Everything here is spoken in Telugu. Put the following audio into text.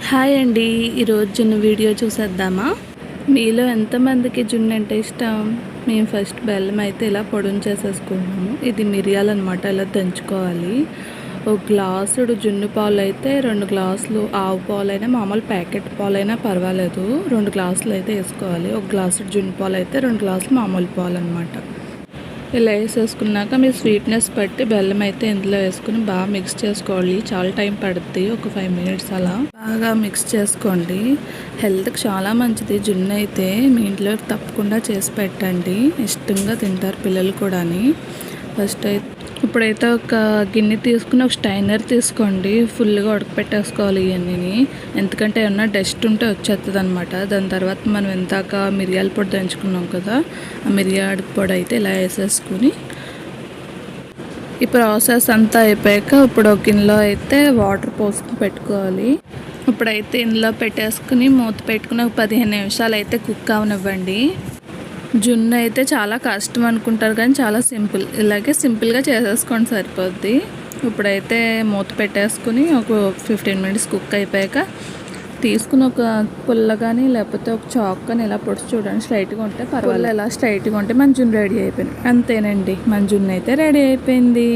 హాయ్ అండి. ఈరోజు జున్ను వీడియో చూసేద్దామా? మీలో ఎంతమందికి జున్ను అంటే ఇష్టం? మేము ఫస్ట్ బెల్లం అయితే ఇలా పొడిని చేసేసుకుంటున్నాము. ఇది మిరియాలన్నమాట, ఇలా దంచుకోవాలి. ఒక గ్లాసుడు జున్ను పాలు అయితే 2 గ్లాసులు ఆవు పాలైనా మామూలు ప్యాకెట్ పాలైనా పర్వాలేదు. 2 గ్లాసులు అయితే వేసుకోవాలి. ఒక గ్లాసు జున్ను పాలు అయితే 2 గ్లాసులు మామూలు పాలు అనమాట. ఇలా వేసేసుకున్నాక మీరు స్వీట్నెస్ బట్టి బెల్లం అయితే ఇందులో వేసుకుని బాగా మిక్స్ చేసుకోవాలి. చాలా టైం పడుతుంది, ఒక 5 మినిట్స్ అలా బాగా మిక్స్ చేసుకోండి. హెల్త్కి చాలా మంచిది జున్ను అయితే. మీ ఇంట్లో తప్పకుండా చేసి పెట్టండి, ఇష్టంగా తింటారు పిల్లలు కూడా. ఫస్ట్ అయితే ఇప్పుడైతే ఒక గిన్నె తీసుకుని ఒక స్టైనర్ తీసుకోండి. ఫుల్గా ఉడకపెట్టేసుకోవాలి ఇవన్నీ, ఎందుకంటే ఏమన్నా డస్ట్ ఉంటే వచ్చేస్తుంది అనమాట. దాని తర్వాత మనం ఇందాక మిరియాల పొడి దంచుకున్నాం కదా, ఆ మిరియాల పొడి అయితే ఇలా వేసేసుకుని ఈ ప్రాసెస్ అంతా అయిపోయాక ఇప్పుడు ఒక గిన్నెలో అయితే వాటర్ పోసుకుని పెట్టుకోవాలి. ఇప్పుడైతే ఇందులో పెట్టేసుకుని మూత పెట్టుకుని ఒక 15 నిమిషాలు అయితే కుక్ అవనివ్వండి. జున్ను అయితే చాలా కష్టం అనుకుంటారు, కానీ చాలా సింపుల్. ఇలాగే సింపుల్గా చేసేసుకోండి, సరిపోద్ది. ఇప్పుడైతే మూత పెట్టేసుకుని ఒక 15 మినిట్స్ కుక్ అయిపోయాక తీసుకుని ఒక పుల్ల కానీ లేకపోతే ఒక చాక్ కానీ ఇలా పొడిచి చూడండి. స్ట్రైట్గా ఉంటే పర్వాలేదు, ఇలా స్ట్రైట్గా ఉంటే మన జున్ను రెడీ అయిపోయింది. అంతేనండి, మన జున్ను అయితే రెడీ అయిపోయింది.